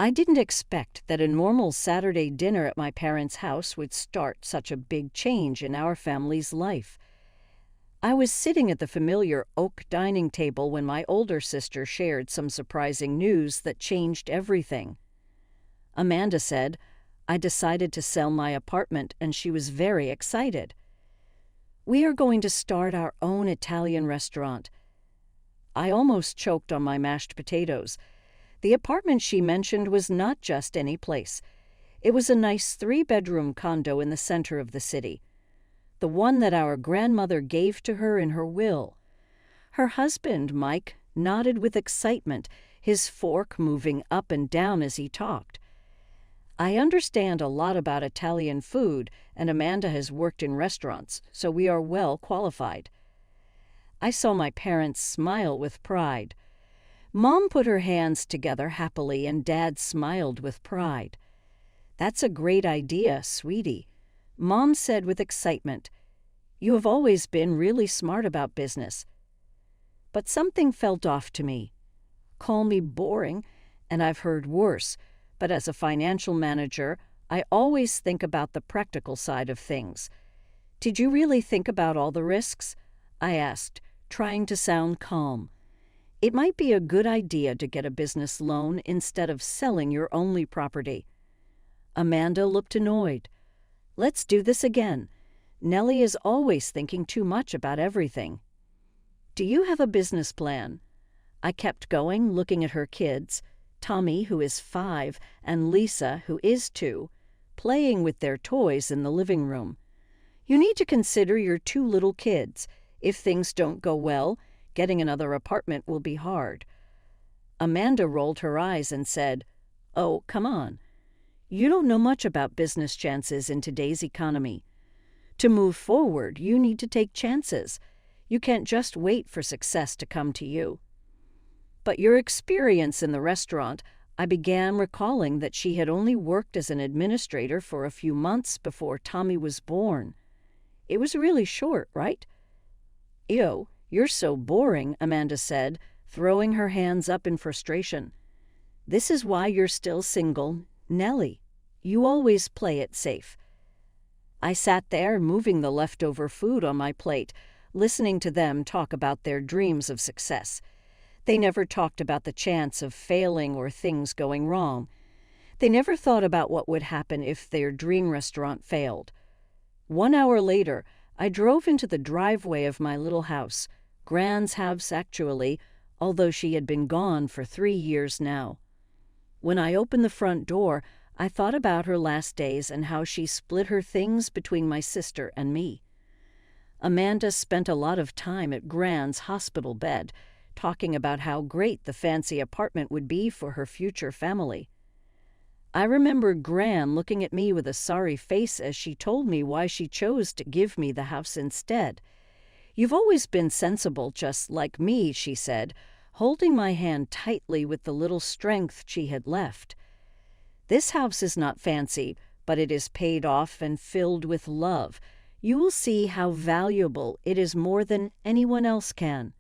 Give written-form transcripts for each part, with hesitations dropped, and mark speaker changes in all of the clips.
Speaker 1: I didn't expect that a normal Saturday dinner at my parents' house would start such a big change in our family's life. I was sitting at the familiar oak dining table when my older sister shared some surprising news that changed everything. Amanda said, "I decided to sell my apartment," and she was very excited. "We are going to start our own Italian restaurant." I almost choked on my mashed potatoes. The apartment she mentioned was not just any place. It was a nice 3-bedroom condo in the center of the city, the one that our grandmother gave to her in her will. Her husband, Mike, nodded with excitement, his fork moving up and down as he talked. I understand a lot about Italian food, and Amanda has worked in restaurants, so we are well qualified. I saw my parents smile with pride. Mom put her hands together happily, and Dad smiled with pride. "That's a great idea, sweetie," Mom said with excitement. "You have always been really smart about business." But something felt off to me. Call me boring, and I've heard worse, but as a financial manager, I always think about the practical side of things. "Did you really think about all the risks?" I asked, trying to sound calm. It might be a good idea to get a business loan instead of selling your only property. Amanda looked annoyed. "Let's do this again. Nellie is always thinking too much about everything." "Do you have a business plan?" I kept going, looking at her kids, Tommy, who is 5, and Lisa, who is 2, playing with their toys in the living room. "You need to consider your 2 little kids. If things don't go well, getting another apartment will be hard." Amanda rolled her eyes and said, "Oh, come on. You don't know much about business chances in today's economy. To move forward, you need to take chances. You can't just wait for success to come to you." "But your experience in the restaurant," I began, recalling that she had only worked as an administrator for a few months before Tommy was born. "It was really short, right?" "Ew, you're so boring," Amanda said, throwing her hands up in frustration. "This is why you're still single, Nellie. You always play it safe." I sat there, moving the leftover food on my plate, listening to them talk about their dreams of success. They never talked about the chance of failing or things going wrong. They never thought about what would happen if their dream restaurant failed. 1 hour later, I drove into the driveway of my little house, Gran's house actually, although she had been gone for 3 years now. When I opened the front door, I thought about her last days and how she split her things between my sister and me. Amanda spent a lot of time at Gran's hospital bed, talking about how great the fancy apartment would be for her future family. I remember Gran looking at me with a sorry face as she told me why she chose to give me the house instead. "You've always been sensible, just like me," she said, holding my hand tightly with the little strength she had left. "This house is not fancy, but it is paid off and filled with love. You will see how valuable it is more than anyone else can."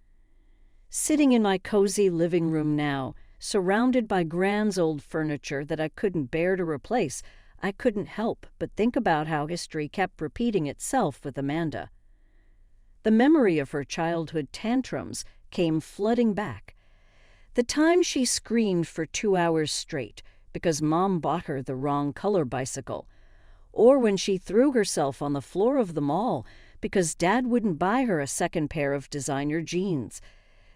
Speaker 1: Sitting in my cozy living room now, surrounded by Gran's old furniture that I couldn't bear to replace, I couldn't help but think about how history kept repeating itself with Amanda. The memory of her childhood tantrums came flooding back. The time she screamed for 2 hours straight because Mom bought her the wrong color bicycle, or when she threw herself on the floor of the mall because Dad wouldn't buy her a second pair of designer jeans.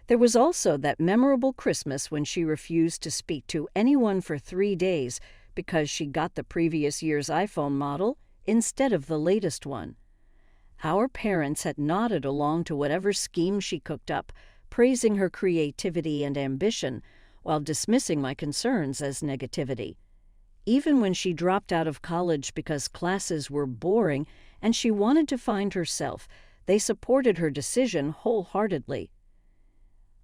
Speaker 1: There was also that memorable Christmas when she refused to speak to anyone for 3 days because she got the previous year's iPhone model instead of the latest one. Our parents had nodded along to whatever scheme she cooked up, praising her creativity and ambition, while dismissing my concerns as negativity. Even when she dropped out of college because classes were boring and she wanted to find herself, they supported her decision wholeheartedly.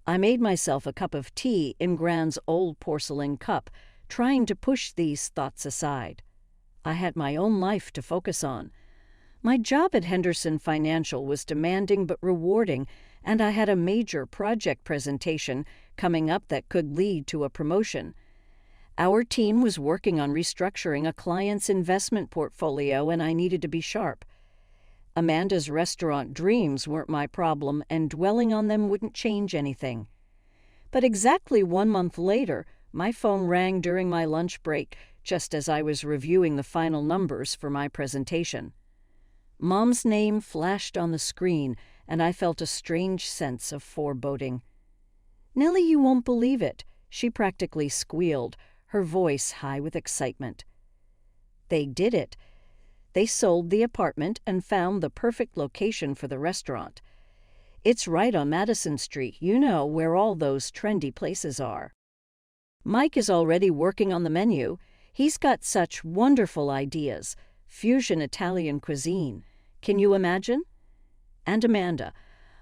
Speaker 1: I made myself a cup of tea in Gran's old porcelain cup, trying to push these thoughts aside. I had my own life to focus on. My job at Henderson Financial was demanding but rewarding, and I had a major project presentation coming up that could lead to a promotion. Our team was working on restructuring a client's investment portfolio, and I needed to be sharp. Amanda's restaurant dreams weren't my problem, and dwelling on them wouldn't change anything. But exactly 1 month later, my phone rang during my lunch break, just as I was reviewing the final numbers for my presentation. Mom's name flashed on the screen, and I felt a strange sense of foreboding. "Nellie, you won't believe it," she practically squealed, her voice high with excitement. They did it. They sold the apartment and found the perfect location for the restaurant. It's right on Madison Street, where all those trendy places are. Mike is already working on the menu. He's got such wonderful ideas. Fusion Italian cuisine. Can you imagine? And Amanda.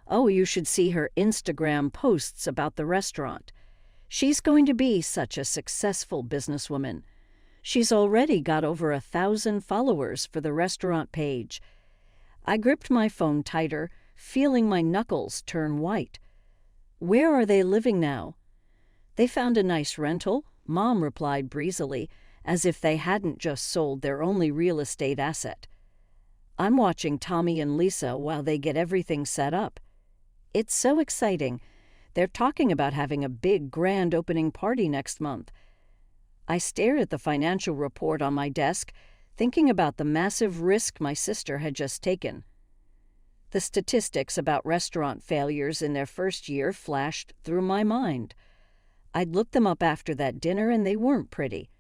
Speaker 1: Oh, you should see her Instagram posts about the restaurant. She's going to be such a successful businesswoman. She's already got over 1,000 followers for the restaurant page. I gripped my phone tighter, feeling my knuckles turn white. Where are they living now? They found a nice rental, Mom replied breezily, as if they hadn't just sold their only real estate asset. I'm watching Tommy and Lisa while they get everything set up. It's so exciting. They're talking about having a big grand opening party next month. I stared at the financial report on my desk, thinking about the massive risk my sister had just taken. The statistics about restaurant failures in their first year flashed through my mind. I'd looked them up after that dinner, and they weren't pretty.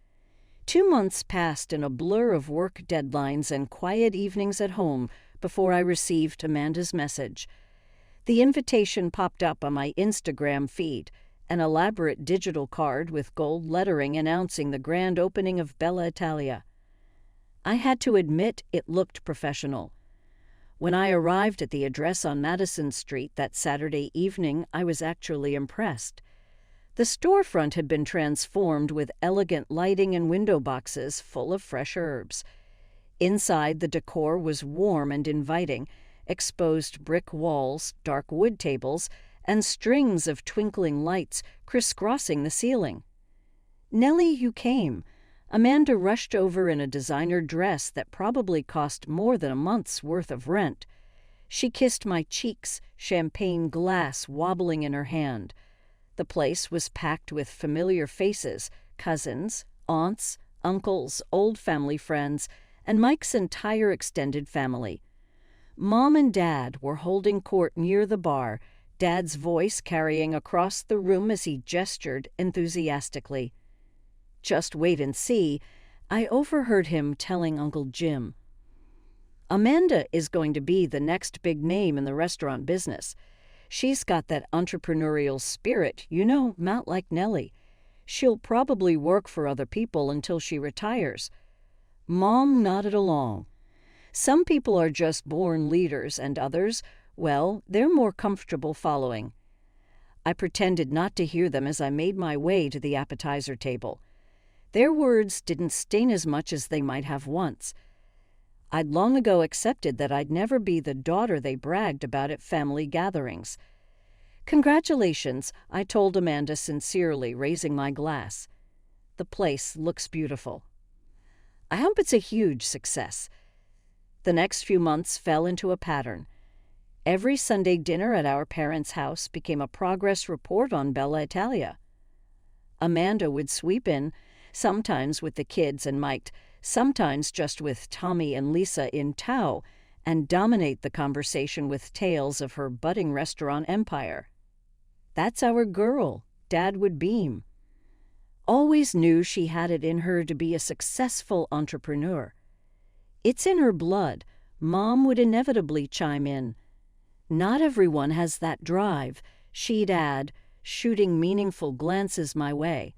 Speaker 1: 2 months passed in a blur of work deadlines and quiet evenings at home before I received Amanda's message. The invitation popped up on my Instagram feed, an elaborate digital card with gold lettering announcing the grand opening of Bella Italia. I had to admit it looked professional. When I arrived at the address on Madison Street that Saturday evening, I was actually impressed. The storefront had been transformed with elegant lighting and window boxes full of fresh herbs. Inside, the decor was warm and inviting, exposed brick walls, dark wood tables, and strings of twinkling lights crisscrossing the ceiling. "Nellie, you came." Amanda rushed over in a designer dress that probably cost more than a month's worth of rent. She kissed my cheeks, champagne glass wobbling in her hand. The place was packed with familiar faces, cousins, aunts, uncles, old family friends, and Mike's entire extended family. Mom and Dad were holding court near the bar, Dad's voice carrying across the room as he gestured enthusiastically. "Just wait and see," I overheard him telling Uncle Jim. "Amanda is going to be the next big name in the restaurant business. She's got that entrepreneurial spirit, not like Nellie. She'll probably work for other people until she retires." Mom nodded along. "Some people are just born leaders, and others, well, they're more comfortable following." I pretended not to hear them as I made my way to the appetizer table. Their words didn't sting as much as they might have once. I'd long ago accepted that I'd never be the daughter they bragged about at family gatherings. "Congratulations," I told Amanda sincerely, raising my glass. "The place looks beautiful." "I hope it's a huge success." The next few months fell into a pattern. Every Sunday dinner at our parents' house became a progress report on Bella Italia. Amanda would sweep in, sometimes with the kids and Mike, sometimes just with Tommy and Lisa in tow, and dominate the conversation with tales of her budding restaurant empire. "That's our girl," Dad would beam. Always knew she had it in her to be a successful entrepreneur. "It's in her blood," Mom would inevitably chime in. "Not everyone has that drive," she'd add, shooting meaningful glances my way.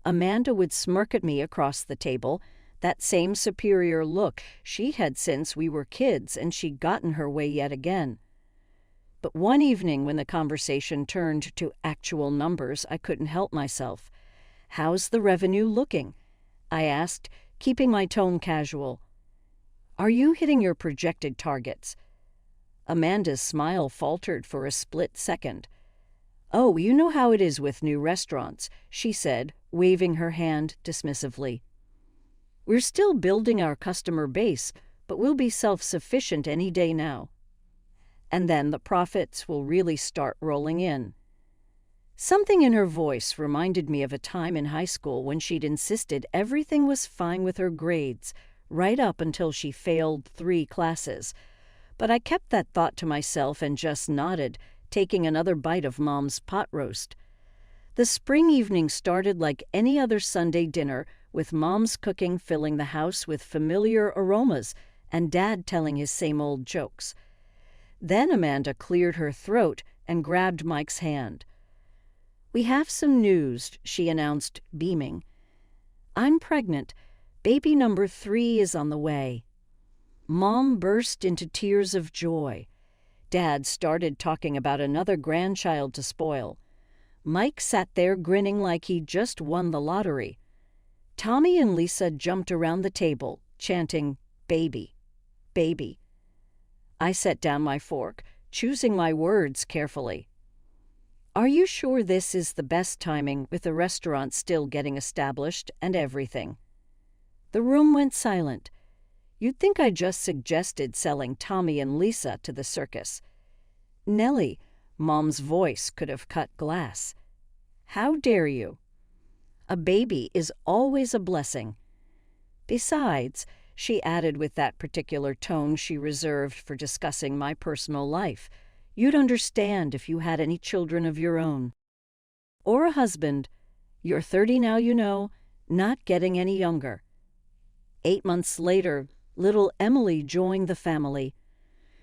Speaker 1: Amanda would smirk at me across the table, that same superior look she'd had since we were kids, and she'd gotten her way yet again. But one evening when the conversation turned to actual numbers, I couldn't help myself. "How's the revenue looking?" I asked, keeping my tone casual. "Are you hitting your projected targets?" Amanda's smile faltered for a split second. "Oh, you know how it is with new restaurants," she said, waving her hand dismissively. "We're still building our customer base, but we'll be self-sufficient any day now. And then the profits will really start rolling in." Something in her voice reminded me of a time in high school when she'd insisted everything was fine with her grades, right up until she failed 3 classes. But I kept that thought to myself and just nodded, taking another bite of Mom's pot roast. The spring evening started like any other Sunday dinner, with Mom's cooking filling the house with familiar aromas and Dad telling his same old jokes. Then Amanda cleared her throat and grabbed Mike's hand. "We have some news," she announced, beaming. "I'm pregnant. Baby number 3 is on the way." Mom burst into tears of joy. Dad started talking about another grandchild to spoil. Mike sat there grinning like he'd just won the lottery. Tommy and Lisa jumped around the table, chanting, "Baby, baby." I set down my fork, choosing my words carefully. "Are you sure this is the best timing, with the restaurant still getting established and everything?" The room went silent. You'd think I just suggested selling Tommy and Lisa to the circus. "Nellie," Mom's voice could have cut glass. "How dare you? A baby is always a blessing. Besides," she added with that particular tone she reserved for discussing my personal life, "you'd understand if you had any children of your own. Or a husband. You're 30 now, you know, not getting any younger." 8 months later, little Emily joined the family.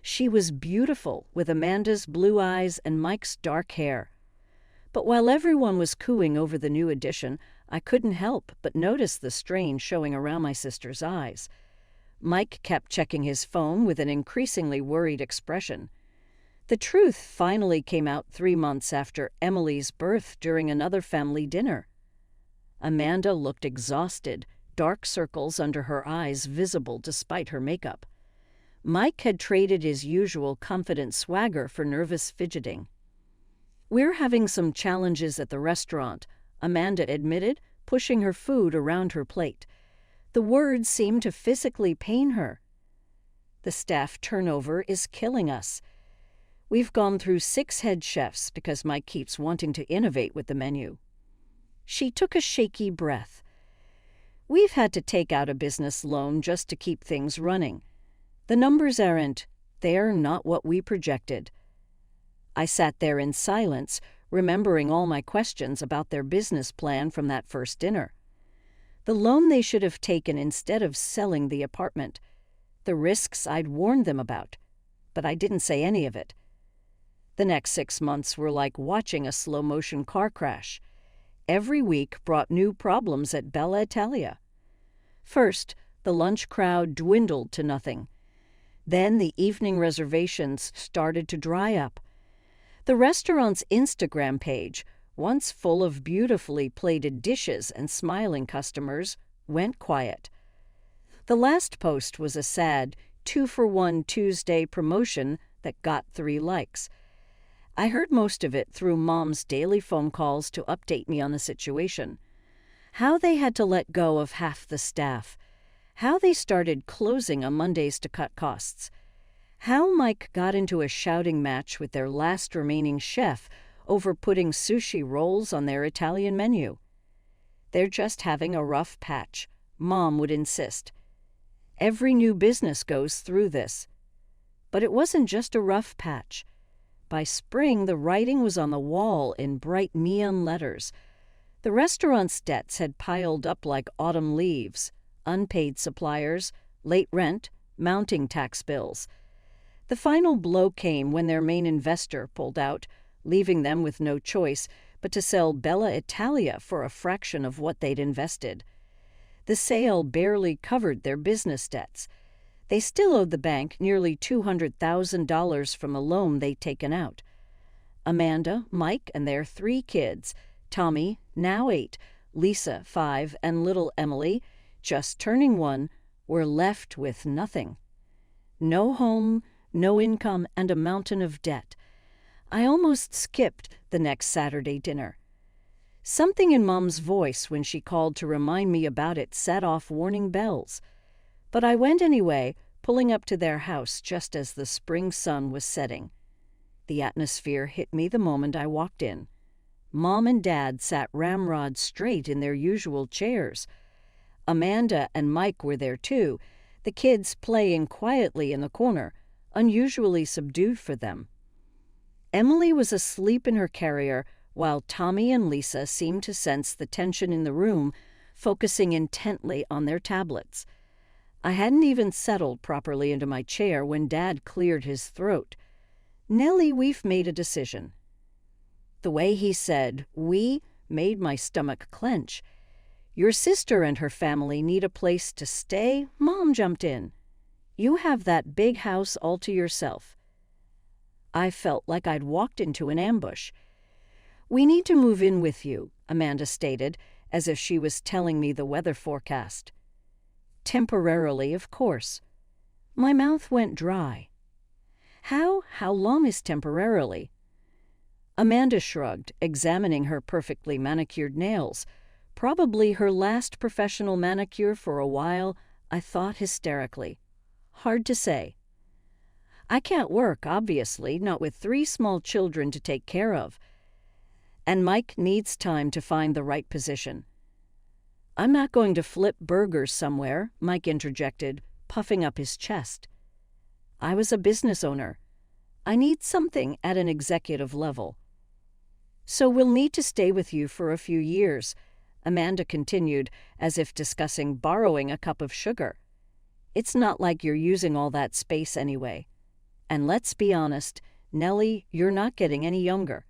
Speaker 1: She was beautiful, with Amanda's blue eyes and Mike's dark hair. But while everyone was cooing over the new addition, I couldn't help but notice the strain showing around my sister's eyes. Mike kept checking his phone with an increasingly worried expression. The truth finally came out 3 months after Emily's birth during another family dinner. Amanda looked exhausted, dark circles under her eyes visible despite her makeup. Mike had traded his usual confident swagger for nervous fidgeting. "We're having some challenges at the restaurant," Amanda admitted, pushing her food around her plate. The words seemed to physically pain her. "The staff turnover is killing us. We've gone through 6 head chefs because Mike keeps wanting to innovate with the menu." She took a shaky breath. "We've had to take out a business loan just to keep things running. The numbers they're not what we projected." I sat there in silence, remembering all my questions about their business plan from that first dinner. The loan they should have taken instead of selling the apartment. The risks I'd warned them about. But I didn't say any of it. The next 6 months were like watching a slow-motion car crash. Every week brought new problems at Bella Italia. First, the lunch crowd dwindled to nothing. Then the evening reservations started to dry up. The restaurant's Instagram page, once full of beautifully plated dishes and smiling customers, went quiet. The last post was a sad 2-for-1 Tuesday promotion that got 3 likes. I heard most of it through Mom's daily phone calls to update me on the situation. How they had to let go of half the staff. How they started closing on Mondays to cut costs. How Mike got into a shouting match with their last remaining chef over putting sushi rolls on their Italian menu. "They're just having a rough patch," Mom would insist. "Every new business goes through this." But it wasn't just a rough patch. By spring, the writing was on the wall in bright neon letters. The restaurant's debts had piled up like autumn leaves: unpaid suppliers, late rent, mounting tax bills. The final blow came when their main investor pulled out, leaving them with no choice but to sell Bella Italia for a fraction of what they'd invested. The sale barely covered their business debts. They still owed the bank nearly $200,000 from a loan they'd taken out. Amanda, Mike, and their 3 kids, Tommy, now 8, Lisa, 5, and little Emily, just turning 1, were left with nothing. No home, no income, and a mountain of debt. I almost skipped the next Saturday dinner. Something in Mom's voice when she called to remind me about it set off warning bells. But I went anyway, pulling up to their house just as the spring sun was setting. The atmosphere hit me the moment I walked in. Mom and Dad sat ramrod straight in their usual chairs. Amanda and Mike were there too, the kids playing quietly in the corner, unusually subdued for them. Emily was asleep in her carrier, while Tommy and Lisa seemed to sense the tension in the room, focusing intently on their tablets. I hadn't even settled properly into my chair when Dad cleared his throat. "Nellie, we've made a decision." The way he said "we" made my stomach clench. "Your sister and her family need a place to stay," Mom jumped in. "You have that big house all to yourself." I felt like I'd walked into an ambush. "We need to move in with you," Amanda stated, as if she was telling me the weather forecast. "Temporarily, of course." My mouth went dry. How long is temporarily?" Amanda shrugged, examining her perfectly manicured nails. Probably her last professional manicure for a while, I thought hysterically. "Hard to say." "I can't work, obviously, not with 3 small children to take care of. And Mike needs time to find the right position." "I'm not going to flip burgers somewhere," Mike interjected, puffing up his chest. "I was a business owner. I need something at an executive level." "So we'll need to stay with you for a few years," Amanda continued, as if discussing borrowing a cup of sugar. "It's not like you're using all that space anyway. And let's be honest, Nellie, you're not getting any younger.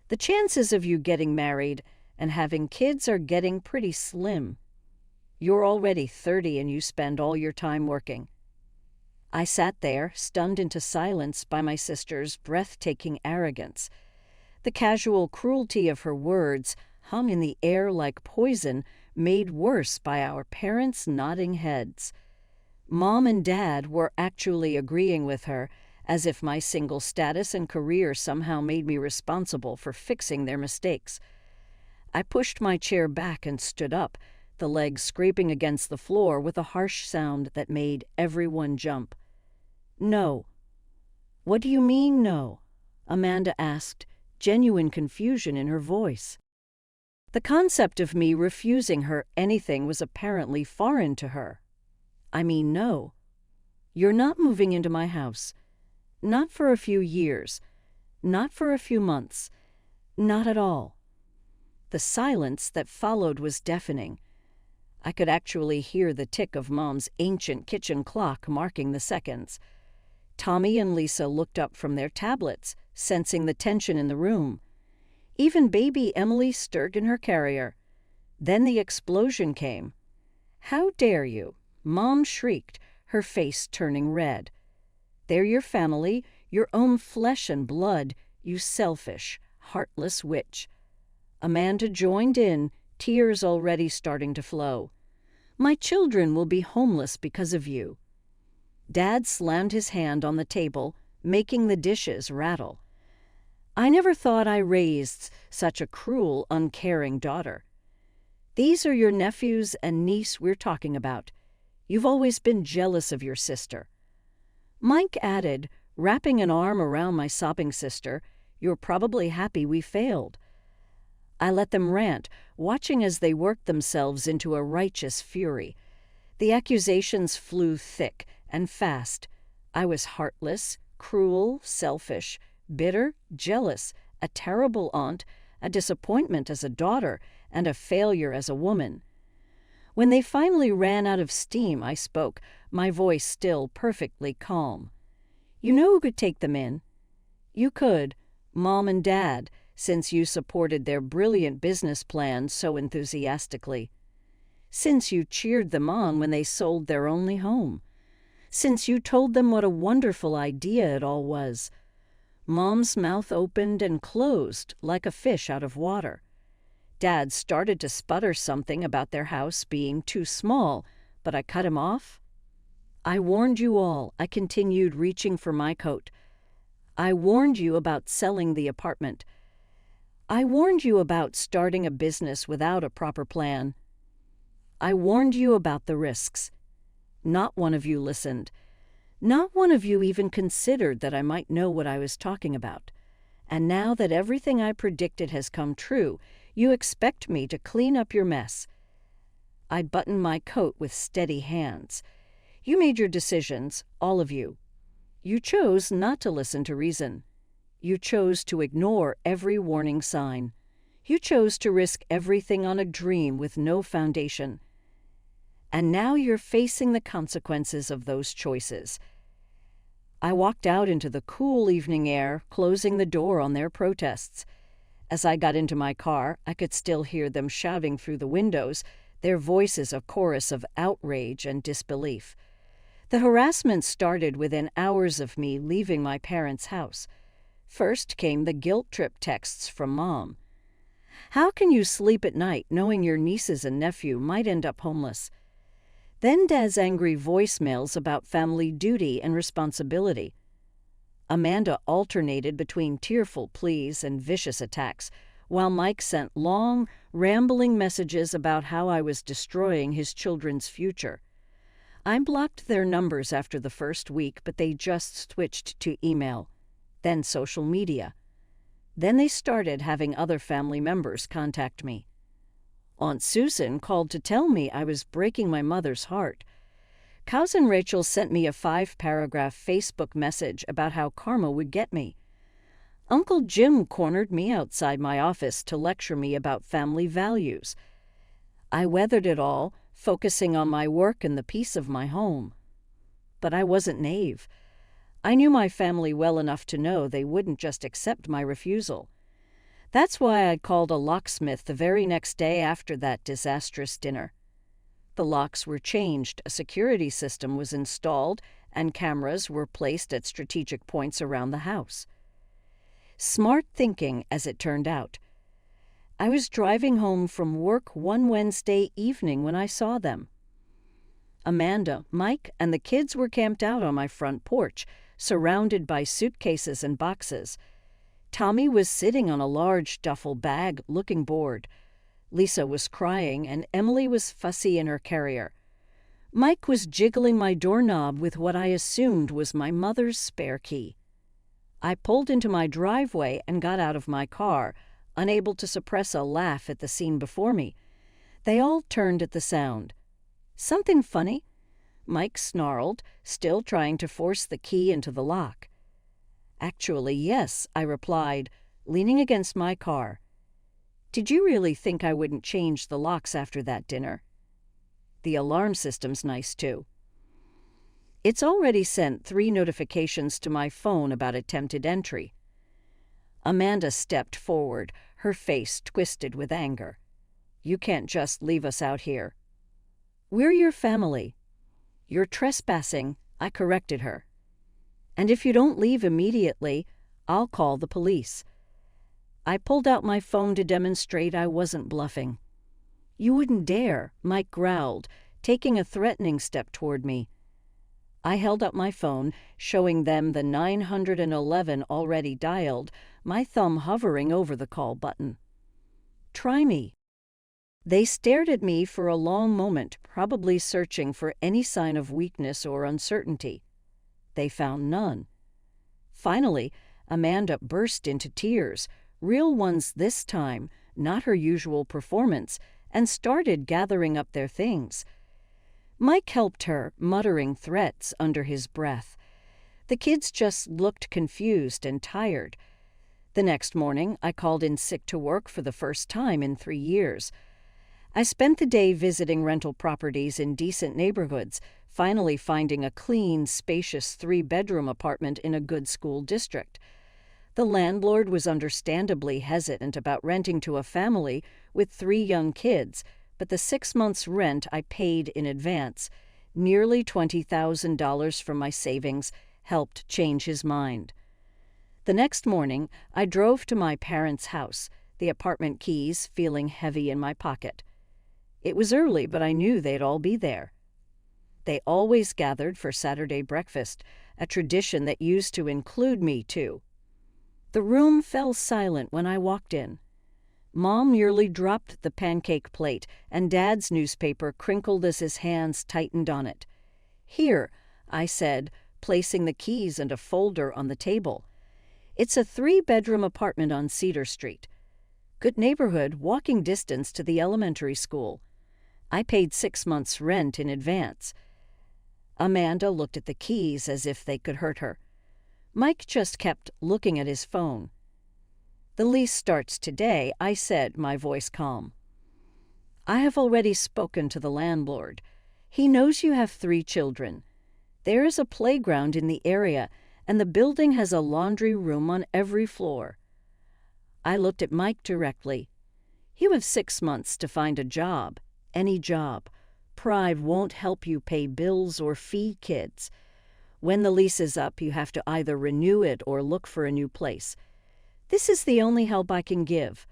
Speaker 1: The chances of you getting married and having kids are getting pretty slim. You're already 30 and you spend all your time working." I sat there, stunned into silence by my sister's breathtaking arrogance. The casual cruelty of her words hung in the air like poison, made worse by our parents' nodding heads. Mom and Dad were actually agreeing with her, as if my single status and career somehow made me responsible for fixing their mistakes. I pushed my chair back and stood up, the legs scraping against the floor with a harsh sound that made everyone jump. "No." "What do you mean, no?" Amanda asked, genuine confusion in her voice. The concept of me refusing her anything was apparently foreign to her. "I mean, no. You're not moving into my house. Not for a few years. Not for a few months. Not at all." The silence that followed was deafening. I could actually hear the tick of Mom's ancient kitchen clock marking the seconds. Tommy and Lisa looked up from their tablets, sensing the tension in the room. Even baby Emily stirred in her carrier. Then the explosion came. "How dare you?" Mom shrieked, her face turning red. "They're your family, your own flesh and blood, you selfish, heartless witch." Amanda joined in, tears already starting to flow. "My children will be homeless because of you." Dad slammed his hand on the table, making the dishes rattle. "I never thought I raised such a cruel, uncaring daughter. These are your nephews and niece we're talking about. You've always been jealous of your sister." Mike added, wrapping an arm around my sobbing sister, "You're probably happy we failed." I let them rant, watching as they worked themselves into a righteous fury. The accusations flew thick and fast. I was heartless, cruel, selfish, bitter, jealous, a terrible aunt, a disappointment as a daughter, and a failure as a woman. When they finally ran out of steam, I spoke, my voice still perfectly calm. "You know who could take them in? You could, Mom and Dad, since you supported their brilliant business plans so enthusiastically. Since you cheered them on when they sold their only home. Since you told them what a wonderful idea it all was." Mom's mouth opened and closed like a fish out of water. Dad started to sputter something about their house being too small, but I cut him off. "I warned you all," I continued, reaching for my coat. "I warned you about selling the apartment. I warned you about starting a business without a proper plan. I warned you about the risks. Not one of you listened. Not one of you even considered that I might know what I was talking about. And now that everything I predicted has come true, you expect me to clean up your mess. I buttoned my coat with steady hands. You made your decisions, all of you. You chose not to listen to reason. You chose to ignore every warning sign. You chose to risk everything on a dream with no foundation. And now you're facing the consequences of those choices. I walked out into the cool evening air, closing the door on their protests. As I got into my car, I could still hear them shouting through the windows, their voices a chorus of outrage and disbelief. The harassment started within hours of me leaving my parents' house. First came the guilt trip texts from Mom. How can you sleep at night knowing your nieces and nephew might end up homeless? Then Dad's angry voicemails about family duty and responsibility. Amanda alternated between tearful pleas and vicious attacks, while Mike sent long, rambling messages about how I was destroying his children's future. I blocked their numbers after the first week, but they just switched to email, then social media. Then they started having other family members contact me. Aunt Susan called to tell me I was breaking my mother's heart. Cousin Rachel sent me a 5-paragraph Facebook message about how karma would get me. Uncle Jim cornered me outside my office to lecture me about family values. I weathered it all, focusing on my work and the peace of my home. But I wasn't naive. I knew my family well enough to know they wouldn't just accept my refusal. That's why I called a locksmith the very next day after that disastrous dinner. The locks were changed, a security system was installed, and cameras were placed at strategic points around the house. Smart thinking, as it turned out. I was driving home from work one Wednesday evening when I saw them. Amanda, Mike, and the kids were camped out on my front porch, surrounded by suitcases and boxes. Tommy was sitting on a large duffel bag, looking bored. Lisa was crying, and Emily was fussy in her carrier. Mike was jiggling my doorknob with what I assumed was my mother's spare key. I pulled into my driveway and got out of my car, unable to suppress a laugh at the scene before me. They all turned at the sound. "Something funny?" Mike snarled, still trying to force the key into the lock. "Actually, yes," I replied, leaning against my car. "Did you really think I wouldn't change the locks after that dinner? The alarm system's nice, too. It's already sent 3 notifications to my phone about attempted entry." Amanda stepped forward, her face twisted with anger. "You can't just leave us out here." "We're your family." "You're trespassing," I corrected her. "And if you don't leave immediately, I'll call the police." I pulled out my phone to demonstrate I wasn't bluffing. "You wouldn't dare," Mike growled, taking a threatening step toward me. I held up my phone, showing them the 911 already dialed, my thumb hovering over the call button. "Try me." They stared at me for a long moment, probably searching for any sign of weakness or uncertainty. They found none. Finally, Amanda burst into tears, real ones this time, not her usual performance, and started gathering up their things. Mike helped her, muttering threats under his breath. The kids just looked confused and tired. The next morning, I called in sick to work for the first time in 3 years. I spent the day visiting rental properties in decent neighborhoods, finally finding a clean, spacious 3-bedroom apartment in a good school district. The landlord was understandably hesitant about renting to a family with 3 young kids, but the 6 months' rent I paid in advance, nearly $20,000 from my savings, helped change his mind. The next morning, I drove to my parents' house, the apartment keys feeling heavy in my pocket. It was early, but I knew they'd all be there. They always gathered for Saturday breakfast, a tradition that used to include me, too. The room fell silent when I walked in. Mom nearly dropped the pancake plate, and Dad's newspaper crinkled as his hands tightened on it. "Here," I said, placing the keys and a folder on the table. "It's a 3-bedroom apartment on Cedar Street. Good neighborhood, walking distance to the elementary school. I paid 6 months' rent in advance." Amanda looked at the keys as if they could hurt her. Mike just kept looking at his phone. "The lease starts today," I said, my voice calm. "I have already spoken to the landlord. He knows you have 3 children. There is a playground in the area, and the building has a laundry room on every floor." I looked at Mike directly. "You have 6 months to find a job, any job. Pride won't help you pay bills or feed kids. When the lease is up, you have to either renew it or look for a new place. This is the only help I can give."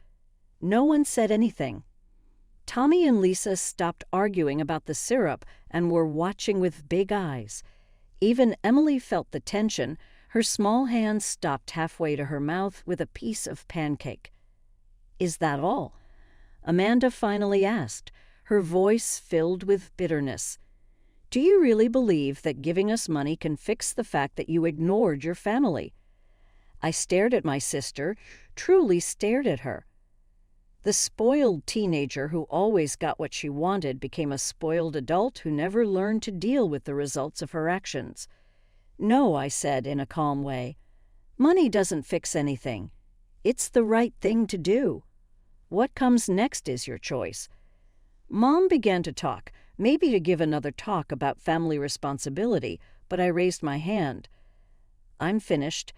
Speaker 1: No one said anything. Tommy and Lisa stopped arguing about the syrup and were watching with big eyes. Even Emily felt the tension. Her small hand stopped halfway to her mouth with a piece of pancake. "Is that all?" Amanda finally asked, her voice filled with bitterness. "Do you really believe that giving us money can fix the fact that you ignored your family?" I stared at my sister, truly stared at her. The spoiled teenager who always got what she wanted became a spoiled adult who never learned to deal with the results of her actions. "No," I said in a calm way. "Money doesn't fix anything. It's the right thing to do. What comes next is your choice." Mom began to talk, maybe to give another talk about family responsibility, but I raised my hand. "I'm finished.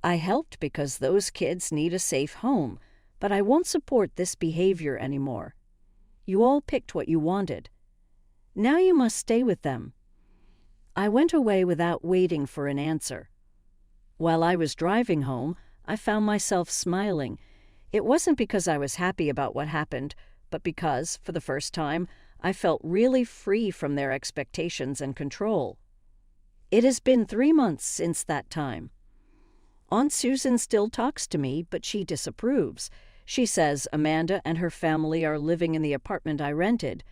Speaker 1: I helped because those kids need a safe home, but I won't support this behavior anymore. You all picked what you wanted. Now you must stay with them." I went away without waiting for an answer. While I was driving home, I found myself smiling. It wasn't because I was happy about what happened, but because, for the first time, I felt really free from their expectations and control. It has been 3 months since that time. Aunt Susan still talks to me, but she disapproves. She says Amanda and her family are living in the apartment I rented.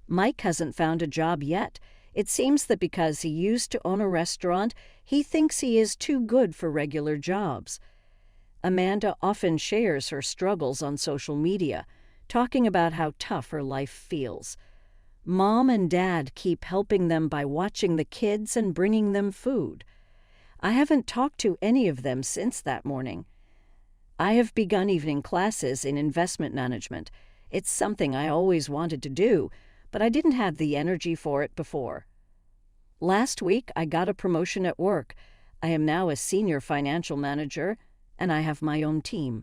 Speaker 1: Mike hasn't found a job yet. It seems that because he used to own a restaurant, he thinks he is too good for regular jobs. Amanda often shares her struggles on social media, talking about how tough her life feels. Mom and Dad keep helping them by watching the kids and bringing them food. I haven't talked to any of them since that morning. I have begun evening classes in investment management. It's something I always wanted to do, but I didn't have the energy for it before. Last week, I got a promotion at work. I am now a senior financial manager, and I have my own team.